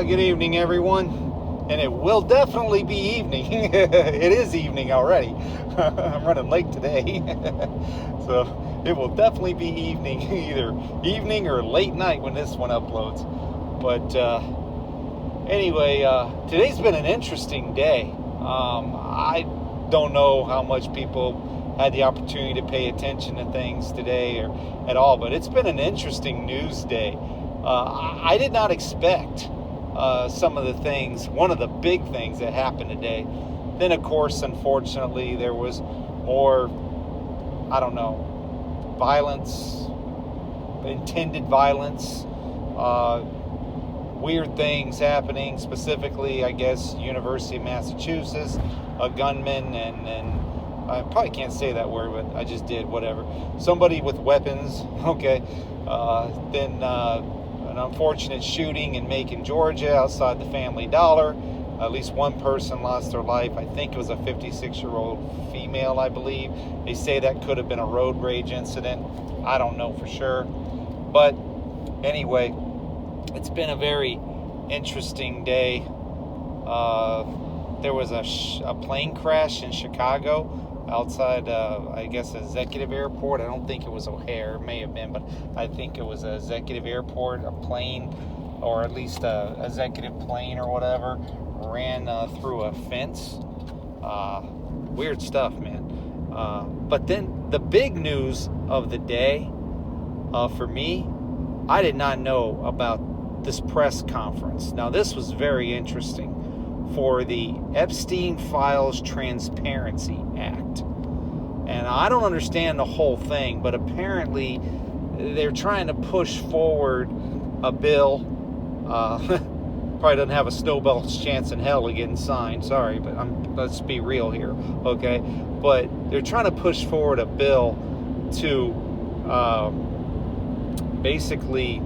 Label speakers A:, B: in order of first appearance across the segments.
A: Good evening, everyone. And it will definitely be evening. It is evening already. I'm running late today. So it will definitely be evening, either evening or late night when this one uploads. But anyway, today's been an interesting day. I don't know how much people had the opportunity to pay attention to things today or at all, but it's been an interesting news day. I did not expect some of the things, one of the big things that happened today. Then, of course, unfortunately, there was more, violence, intended violence, weird things happening, specifically, I guess, University of Massachusetts, a gunman, and I probably can't say that word, but I just did, whatever. Somebody with weapons, okay. Then an unfortunate shooting in Macon, Georgia, outside the Family Dollar. At least one person lost their life. I think it was a 56-year-old female, I believe. They say that could have been a road rage incident. I don't know for sure. But anyway, it's been a very interesting day. There was a plane crash in Chicago outside, I guess, Executive Airport. I don't think it was O'Hare. It may have been, but I think it was a Executive Airport. A plane, or at least a executive plane or whatever, ran through a fence. Weird stuff, man. But then the big news of the day, for me, I did not know about this press conference. Now, this was very interesting. For the Epstein Files Transparency Act. And I don't understand the whole thing, but apparently they're trying to push forward a bill. Probably doesn't have a snowball's chance in hell of getting signed. Sorry, but let's be real here, okay? But they're trying to push forward a bill to basically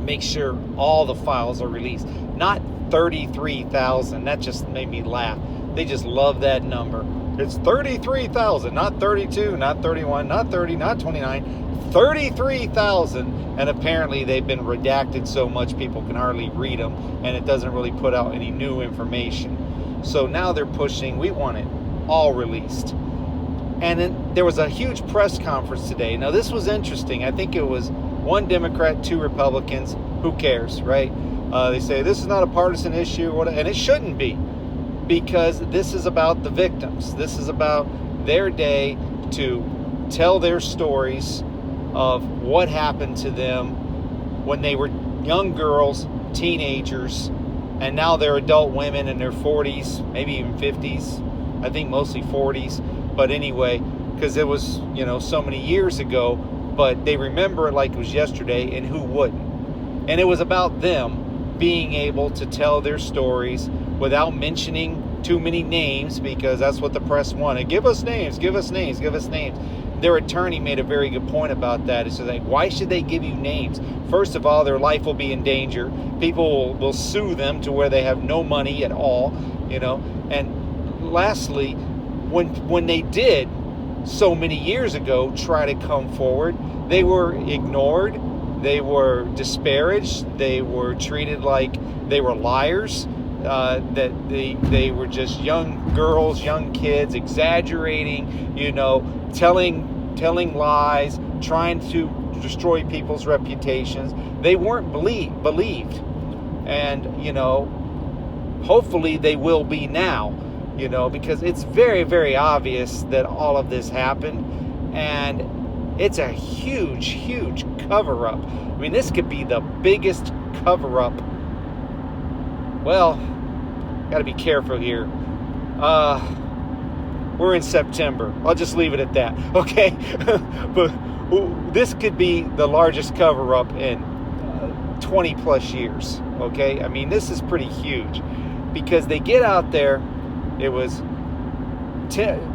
A: make sure all the files are released. Not 33,000. That just made me laugh. They just love that number. It's 33,000, not 32, not 31, not 30, not 29. 33,000. And apparently they've been redacted so much people can hardly read them, and it doesn't really put out any new information. So now they're pushing, we want it all released. And then there was a huge press conference today. Now, this was interesting. I think it was one Democrat, two Republicans. Who cares, right? They say this is not a partisan issue, and it shouldn't be, because this is about the victims. This is about their day to tell their stories of what happened to them when they were young girls, teenagers, and now they're adult women in their 40s, maybe even 50s. I think mostly 40s. But anyway, because it was, so many years ago, but they remember it like it was yesterday, and who wouldn't? And it was about them being able to tell their stories without mentioning too many names, because that's what the press wanted. Give us names, give us names, give us names. Their attorney made a very good point about that. It's like, why should they give you names? First of all, their life will be in danger. People will sue them to where they have no money at all, And lastly, when they did so many years ago try to come forward, they were ignored. They were disparaged. They were treated like they were liars, that they were just young girls, young kids, exaggerating, telling lies, trying to destroy people's reputations. They weren't believed. And, hopefully they will be now, because it's very, very obvious that all of this happened. And it's a huge, huge cover-up. I mean, this could be the biggest cover-up. Well, got to be careful here. We're in September. I'll just leave it at that, okay? But this could be the largest cover-up in 20-plus years, okay? I mean, this is pretty huge. Because they get out there, it was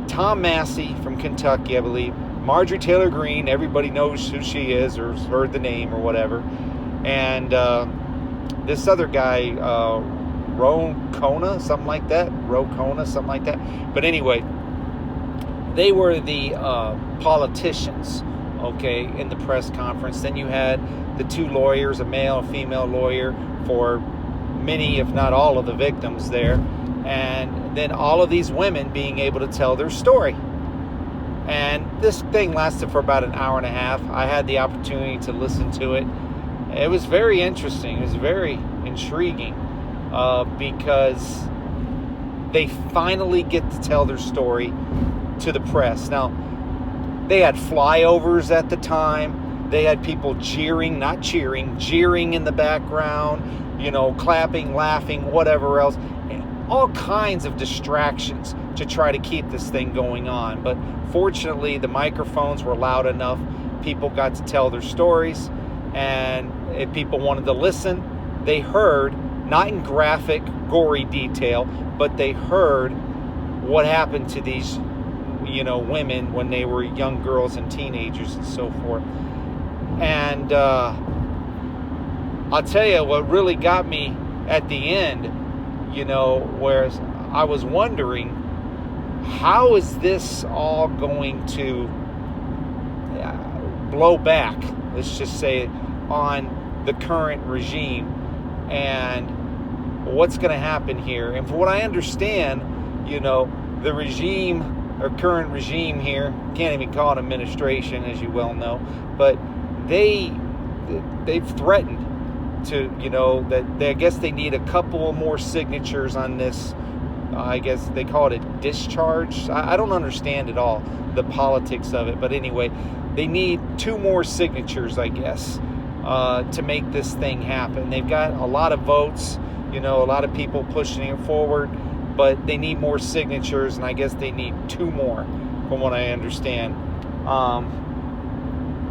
A: Tom Massey from Kentucky, I believe, Marjorie Taylor Greene, everybody knows who she is or has heard the name or whatever. And this other guy, Ro Khanna, something like that. But anyway, they were the politicians, okay, in the press conference. Then you had the two lawyers, a male and female lawyer for many, if not all, of the victims there. And then all of these women being able to tell their story. And this thing lasted for about an hour and a half. I had the opportunity to listen to it. It was very interesting. It was very intriguing because they finally get to tell their story to the press. Now, they had flyovers at the time. They had people jeering, not cheering, jeering in the background, you know, clapping, laughing, whatever else. All kinds of distractions to try to keep this thing going on. But fortunately, the microphones were loud enough. People got to tell their stories. And if people wanted to listen, they heard, not in graphic, gory detail, but they heard what happened to these, you know, women when they were young girls and teenagers and so forth. And I'll tell you what really got me at the end, you know, whereas I was wondering, how is this all going to blow back, let's just say, on the current regime, and what's going to happen here? And from what I understand, you know, the regime, or current regime here, can't even call it administration, as you well know, but they've threatened to, you know, that I guess they need a couple more signatures on this. I guess they call it a discharge. I don't understand at all the politics of it, but anyway, they need 2 more signatures, I guess, to make this thing happen. They've got a lot of votes, you know, a lot of people pushing it forward, but they need more signatures, and I guess they need 2 more, from what I understand.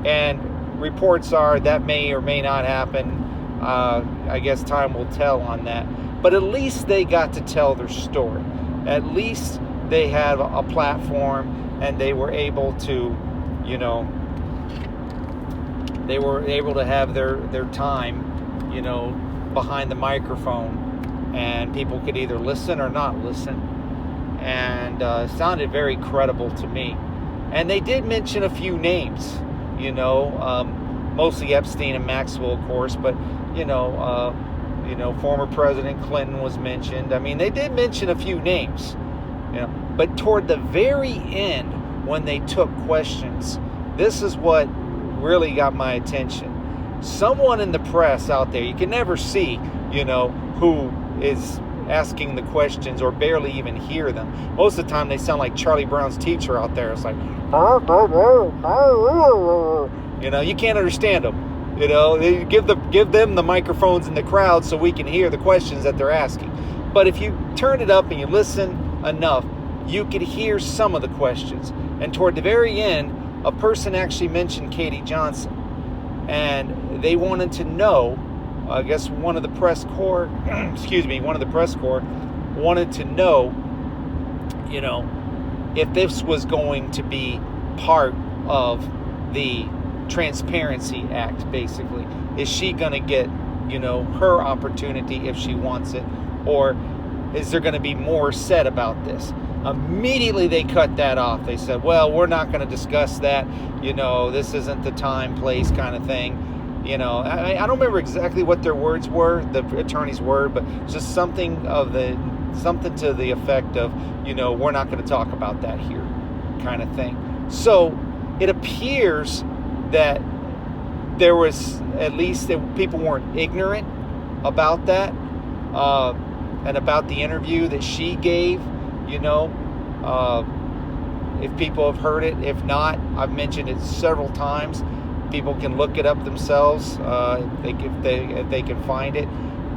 A: And reports are that may or may not happen. I guess time will tell on that. But at least they got to tell their story. At least they had a platform, and they were able to, you know, they were able to have their time, you know, behind the microphone, and people could either listen or not listen. And sounded very credible to me. And they did mention a few names, you know, mostly Epstein and Maxwell, of course, but you know, former President Clinton was mentioned. I mean, they did mention a few names, you know, but toward the very end, when they took questions, this is what really got my attention. Someone in the press out there, you can never see, you know, who is asking the questions, or barely even hear them. Most of the time, they sound like Charlie Brown's teacher out there. It's like, you know, you can't understand them. You know, they give them the microphones in the crowd so we can hear the questions that they're asking. But if you turn it up and you listen enough, you could hear some of the questions. And toward the very end, a person actually mentioned Katie Johnson, and they wanted to know, I guess one of the press corps, one of the press corps wanted to know, you know, if this was going to be part of the Transparency Act, basically. Is she going to get, you know, her opportunity if she wants it? Or is there going to be more said about this? Immediately they cut that off. They said, well, we're not going to discuss that. You know, this isn't the time, place kind of thing. You know, I don't remember exactly what their words were, the attorney's word, but just something to the effect of, you know, we're not going to talk about that here kind of thing. So it appears that there was, at least that people weren't ignorant about that, and about the interview that she gave, you know, if people have heard it. If not, I've mentioned it several times. People can look it up themselves, if they can find it.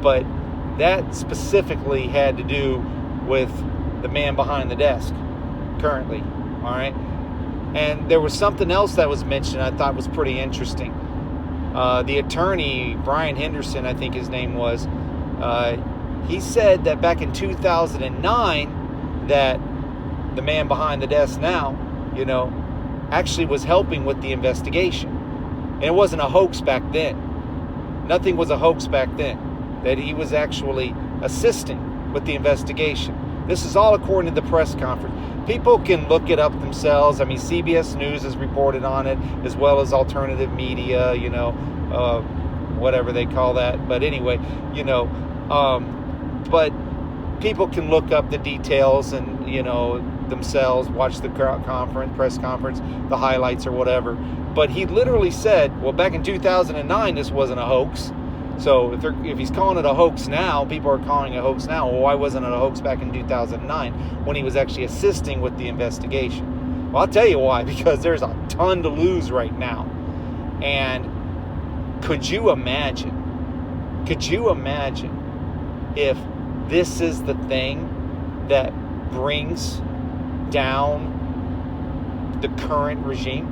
A: But that specifically had to do with the man behind the desk currently, all right? And there was something else that was mentioned I thought was pretty interesting. The attorney, Brian Henderson, I think his name was, he said that back in 2009 that the man behind the desk now, you know, actually was helping with the investigation. And it wasn't a hoax back then. Nothing was a hoax back then. That he was actually assisting with the investigation. This is all according to the press conference. People can look it up themselves. I mean, CBS News has reported on it, as well as alternative media, you know, whatever they call that. But anyway, but people can look up the details and, themselves, watch the press conference, the highlights or whatever. But he literally said, well, back in 2009, this wasn't a hoax. So if he's calling it a hoax now, people are calling it a hoax now. Well, why wasn't it a hoax back in 2009 when he was actually assisting with the investigation? Well, I'll tell you why, because there's a ton to lose right now. And could you imagine if this is the thing that brings down the current regime?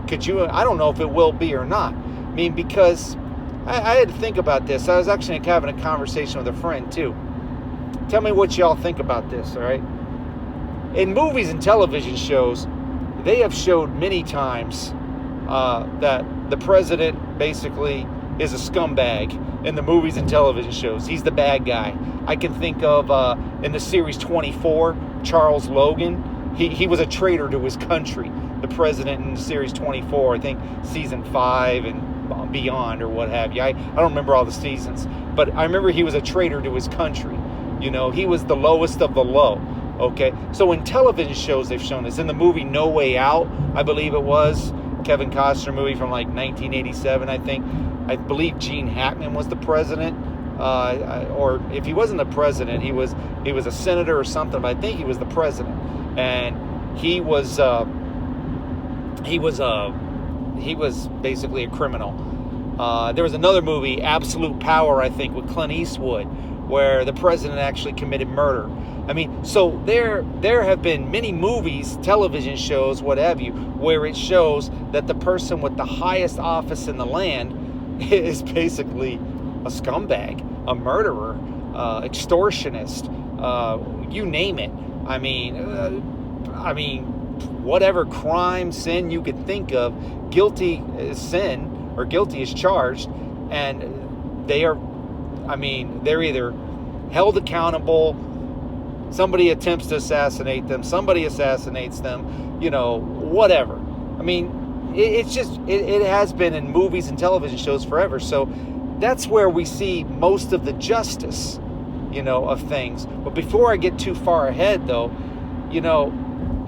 A: I don't know if it will be or not. I mean, because I had to think about this. I was actually having a conversation with a friend too. Tell me what y'all think about this, all right? In movies and television shows, they have showed many times that the president basically is a scumbag in the movies and television shows. He's the bad guy. I can think of in the series 24, Charles Logan. He was a traitor to his country. The president in series 24, I think season 5 and beyond or what have you. I don't remember all the seasons, but I remember he was a traitor to his country. He was the lowest of the low. Okay, so in television shows they've shown this. In the movie No Way Out, I believe it was, Kevin Costner movie from like 1987, I think. I believe Gene Hackman was the president, or if he wasn't the president, he was a senator or something. But I think he was the president, and he was basically a criminal. There was another movie, Absolute Power, I think, with Clint Eastwood, where the president actually committed murder. I mean, so there have been many movies, television shows, what have you, where it shows that the person with the highest office in the land is basically a scumbag, a murderer, extortionist, you name it. I mean, whatever crime, sin you could think of, guilty is sin, or guilty is charged, and they're either held accountable, somebody attempts to assassinate them, somebody assassinates them, whatever. I mean, it has been in movies and television shows forever. So that's where we see most of the justice, of things. But before I get too far ahead, though,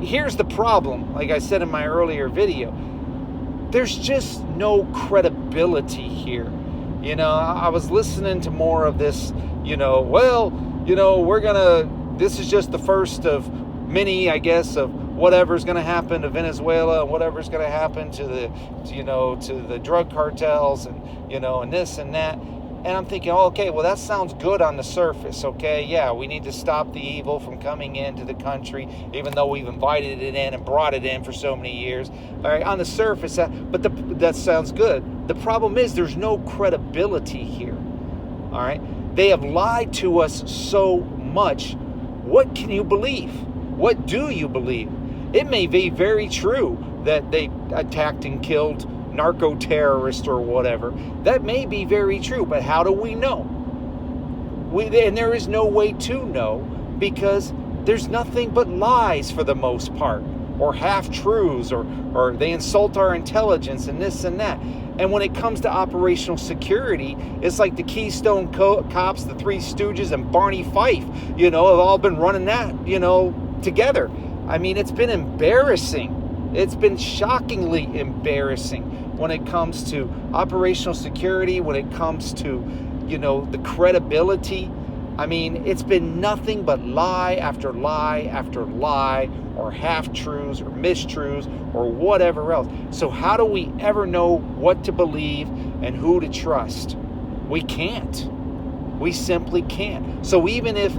A: here's the problem. Like I said in my earlier video, there's just no credibility here. I was listening to more of this, this is just the first of many, I guess, of whatever's going to happen to Venezuela and whatever's going to happen to the drug cartels and, and this and that. And I'm thinking, okay, well, that sounds good on the surface, okay? Yeah, we need to stop the evil from coming into the country, even though we've invited it in and brought it in for so many years. All right, on the surface, that sounds good. The problem is there's no credibility here, all right? They have lied to us so much. What can you believe? What do you believe? It may be very true that they attacked and killed narco-terrorists or whatever. That may be very true, but how do we know? And there is no way to know, because there's nothing but lies for the most part, or half-truths, or they insult our intelligence and this and that. And when it comes to operational security, it's like the Keystone Cops, the Three Stooges, and Barney Fife, have all been running that, together. I mean, it's been embarrassing. It's been shockingly embarrassing when it comes to operational security, when it comes to, the credibility. I mean, it's been nothing but lie after lie after lie, or half-truths or mistruths or whatever else. So how do we ever know what to believe and who to trust? We can't. We simply can't. So even if,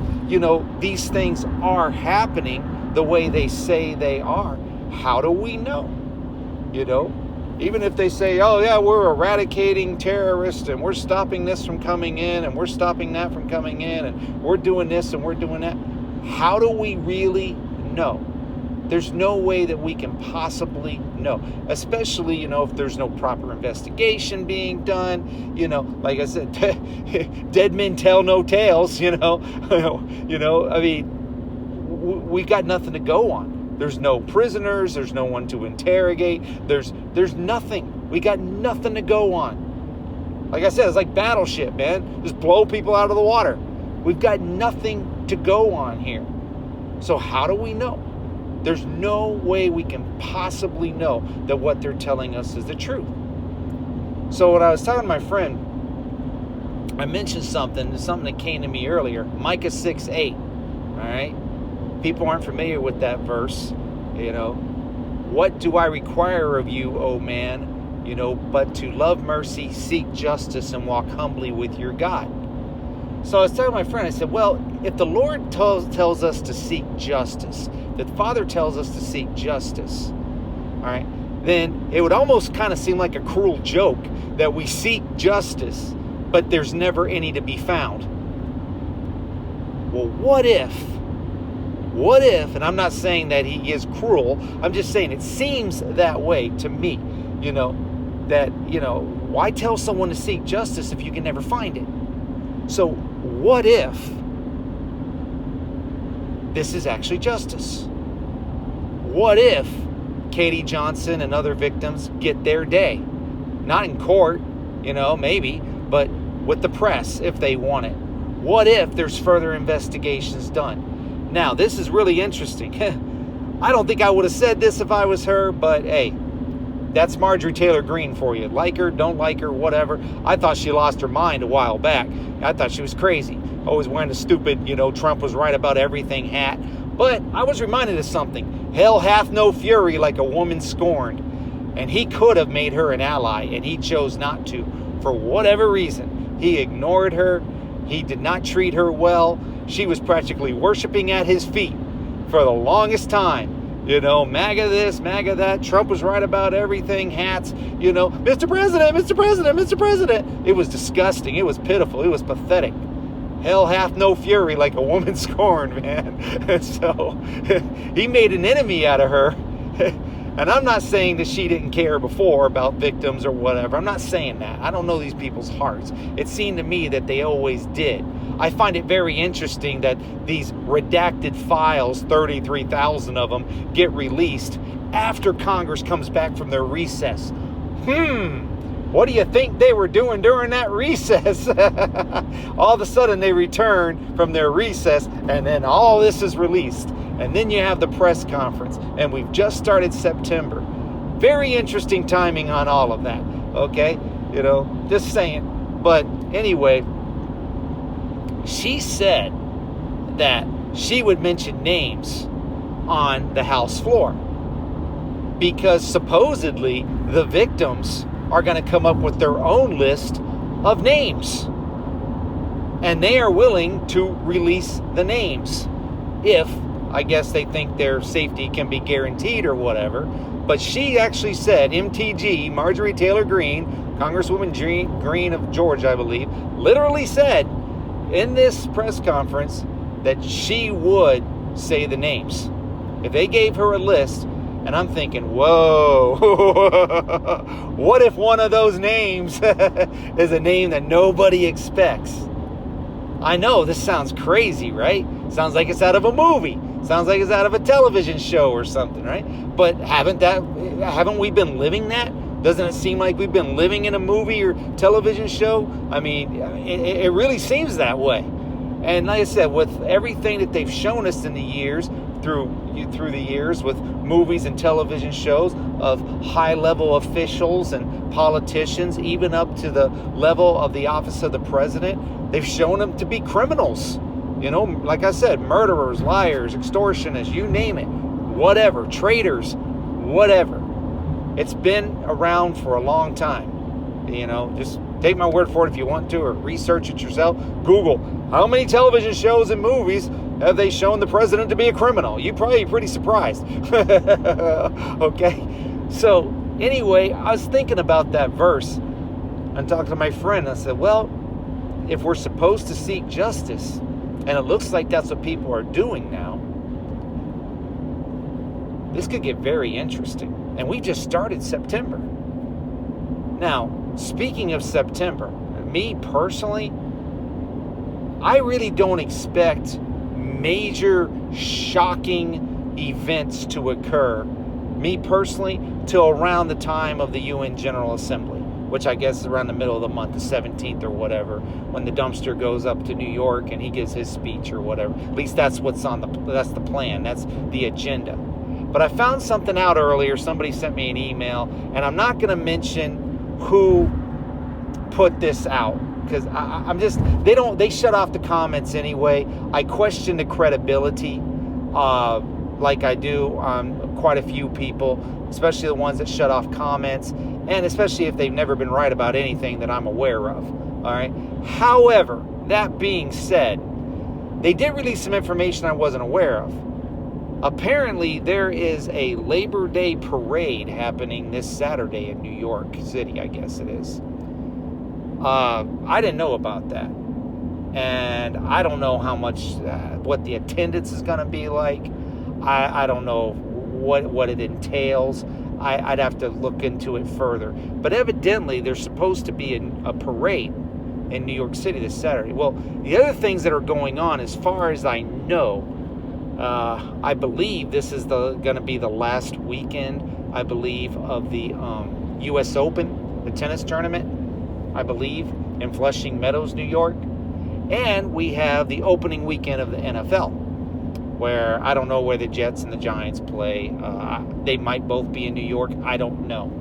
A: these things are happening the way they say they are, how do we know? Even if they say, oh yeah, we're eradicating terrorists and we're stopping this from coming in and we're stopping that from coming in and we're doing this and we're doing that, how do we really know? There's no way that we can possibly know, especially, if there's no proper investigation being done. Like I said, dead men tell no tales, I mean, we got nothing to go on. There's no prisoners. There's no one to interrogate. There's nothing. We got nothing to go on. Like I said, it's like Battleship, man. Just blow people out of the water. We've got nothing to go on here. So how do we know? There's no way we can possibly know that what they're telling us is the truth. So when I was talking to my friend, I mentioned something that came to me earlier, Micah 6:8. All right? People aren't familiar with that verse, you know. What do I require of you, O man? You know, but to love mercy, seek justice, and walk humbly with your God. So I was telling my friend, I said, well, if the Lord tells us to seek justice, that the Father tells us to seek justice, all right, then it would almost kind of seem like a cruel joke that we seek justice, but there's never any to be found. Well, what if, and I'm not saying that he is cruel, I'm just saying it seems that way to me, you know, that, you know, why tell someone to seek justice if you can never find it? So what if this is actually justice? What if Katie Johnson and other victims get their day? Not in court, you know, maybe, but with the press if they want it. What if there's further investigations done? Now, this is really interesting. I don't think I would have said this if I was her, but hey, that's Marjorie Taylor Greene for you. Like her, don't like her, whatever. I thought she lost her mind a while back. I thought she was crazy. Always wearing a stupid, you know, Trump was right about everything hat. But I was reminded of something. Hell hath no fury like a woman scorned. And he could have made her an ally, and he chose not to. For whatever reason, he ignored her. He did not treat her well. She was practically worshiping at his feet for the longest time. You know, MAGA this, MAGA that. Trump was right about everything. Hats, you know, Mr. President, Mr. President, Mr. President. It was disgusting. It was pitiful. It was pathetic. Hell hath no fury like a woman scorned, man. And so he made an enemy out of her. And I'm not saying that she didn't care before about victims or whatever. I'm not saying that. I don't know these people's hearts. It seemed to me that they always did. I find it very interesting that these redacted files, 33,000 of them, get released after Congress comes back from their recess. What do you think they were doing during that recess? All of a sudden they return from their recess and then all this is released. And then you have the press conference, and we've just started September. Very interesting timing on all of that, okay? You know, just saying. But anyway, she said that she would mention names on the House floor because supposedly the victims are going to come up with their own list of names. And they are willing to release the names if, I guess, they think their safety can be guaranteed or whatever. But she actually said, MTG, Marjorie Taylor Greene, Congresswoman Greene of Georgia, I believe, literally said in this press conference that she would say the names. If they gave her a list, and I'm thinking, whoa, what if one of those names is a name that nobody expects? I know this sounds crazy, right? Sounds like it's out of a movie. Sounds like it's out of a television show or something, right? But haven't we been living that? Doesn't it seem like we've been living in a movie or television show? I mean, it really seems that way. And like I said, with everything that they've shown us in the years, through the years, with movies and television shows of high-level officials and politicians, even up to the level of the office of the president, they've shown them to be criminals. You know, like I said, murderers, liars, extortionists, you name it, whatever, traitors, whatever. It's been around for a long time. You know, just take my word for it if you want to, or research it yourself. Google, how many television shows and movies have they shown the president to be a criminal? You'd probably be pretty surprised. Okay? So, anyway, I was thinking about that verse and talked to my friend. I said, well, if we're supposed to seek justice, and it looks like that's what people are doing now, this could get very interesting. And we just started September. Now, speaking of September, me personally, I really don't expect major shocking events to occur, me personally, till around the time of the UN General Assembly, which I guess is around the middle of the month, the 17th or whatever, when the dumpster goes up to New York and he gives his speech or whatever. At least that's that's the plan. That's the agenda. But I found something out earlier. Somebody sent me an email, and I'm not going to mention who put this out, because they shut off the comments anyway. I question the credibility, like I do on quite a few people, especially the ones that shut off comments, and especially if they've never been right about anything that I'm aware of. All right. However, that being said, they did release some information I wasn't aware of. Apparently, there is a Labor Day parade happening this Saturday in New York City, I guess it is. I didn't know about that. And I don't know how much, what the attendance is going to be like. I don't know what it entails. I'd have to look into it further. But evidently, there's supposed to be a parade in New York City this Saturday. Well, the other things that are going on, as far as I know, I believe this is going to be the last weekend, I believe, of the U.S. Open, the tennis tournament, I believe, in Flushing Meadows, New York. And we have the opening weekend of the NFL, where I don't know where the Jets and the Giants play. They might both be in New York. I don't know.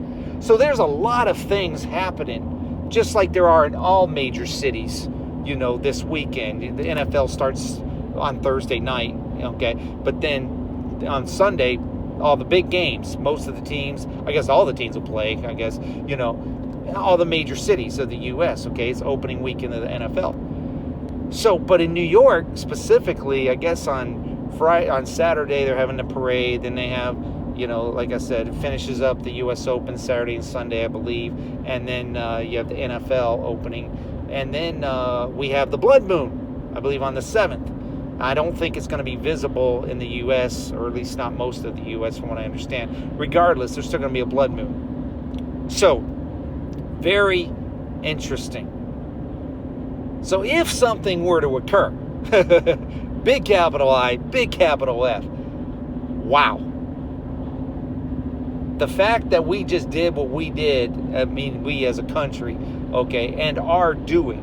A: So there's a lot of things happening, just like there are in all major cities, this weekend. The NFL starts on Thursday night, okay? But then on Sunday, all the big games, most of the teams, I guess all the teams will play, I guess, all the major cities of the U.S., okay? It's opening weekend of the NFL. So, but in New York, specifically, I guess on Saturday, they're having the parade. Then they have, like I said, it finishes up the U.S. Open Saturday and Sunday, I believe. And then you have the NFL opening. And then we have the Blood Moon, I believe, on the 7th. I don't think it's going to be visible in the U.S., or at least not most of the U.S. from what I understand. Regardless, there's still going to be a blood moon. So, very interesting. So if something were to occur, big capital I, big capital F, wow. The fact that we just did what we did, we as a country, okay, and are doing.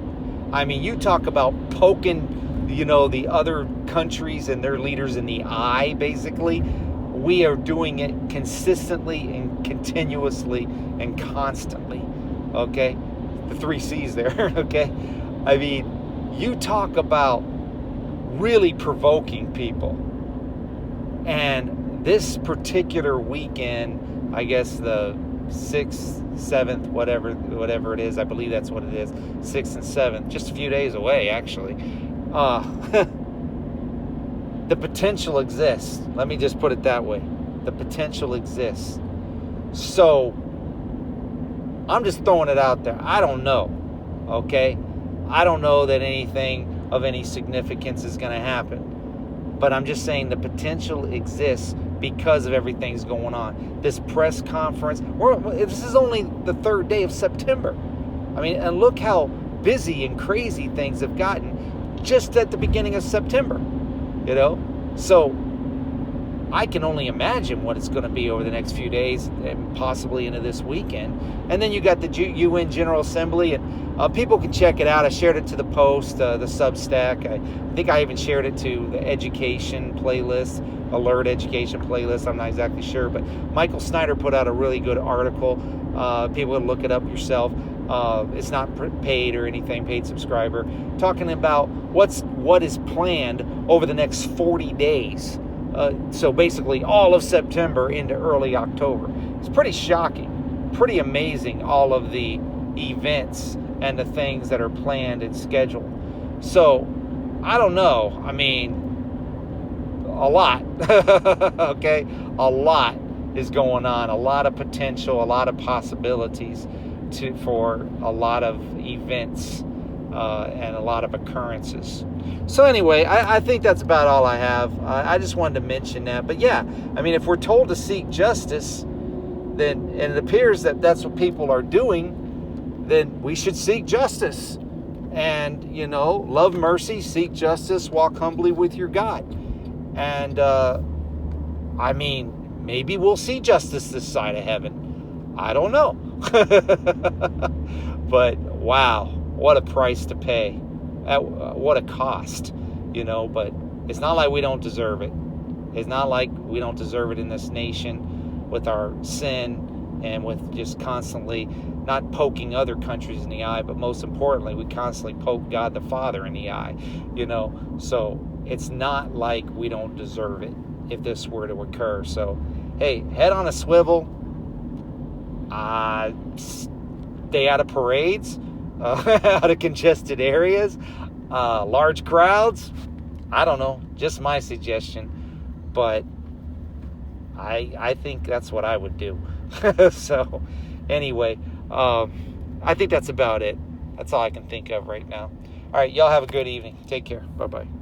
A: You talk about poking the other countries and their leaders in the eye, basically. We are doing it consistently and continuously and constantly, okay? The 3 C's there, okay? You talk about really provoking people. And this particular weekend, I guess the 6th, 7th, whatever it is, I believe that's what it is, 6th and 7th, just a few days away, actually. The potential exists. Let me just put it that way. The potential exists. So, I'm just throwing it out there. I don't know. Okay? I don't know that anything of any significance is going to happen. But I'm just saying the potential exists because of everything's going on. This press conference, this is only the 3rd day of September. And look how busy and crazy things have gotten just at the beginning of September, So I can only imagine what it's going to be over the next few days and possibly into this weekend. And then you got the UN General Assembly, and people can check it out. I shared it to the Post, the Substack. I think I even shared it to the education playlist, Alert Education playlist. I'm not exactly sure, but Michael Snyder put out a really good article. People can look it up yourself. It's not paid or anything, paid subscriber, talking about what is planned over the next 40 days. So basically all of September into early October. It's pretty shocking, pretty amazing, all of the events and the things that are planned and scheduled. So, I don't know. A lot. Okay? A lot is going on. A lot of potential, a lot of possibilities for a lot of events and a lot of occurrences. So anyway, I think that's about all I have. I just wanted to mention that. But yeah, if we're told to seek justice, then, and it appears that that's what people are doing, then we should seek justice. And, love mercy, seek justice, walk humbly with your God. And, maybe we'll see justice this side of heaven. I don't know. But wow, what a price to pay. What a cost, but it's not like we don't deserve it. It's not like we don't deserve it in this nation with our sin and with just constantly not poking other countries in the eye, but most importantly, we constantly poke God the Father in the eye, So it's not like we don't deserve it if this were to occur. So, hey, head on a swivel. Stay out of parades, out of congested areas, large crowds. I don't know, just my suggestion. But I think that's what I would do. So anyway, I think that's about it. That's all I can think of right now. All right, y'all have a good evening. Take care. Bye-bye.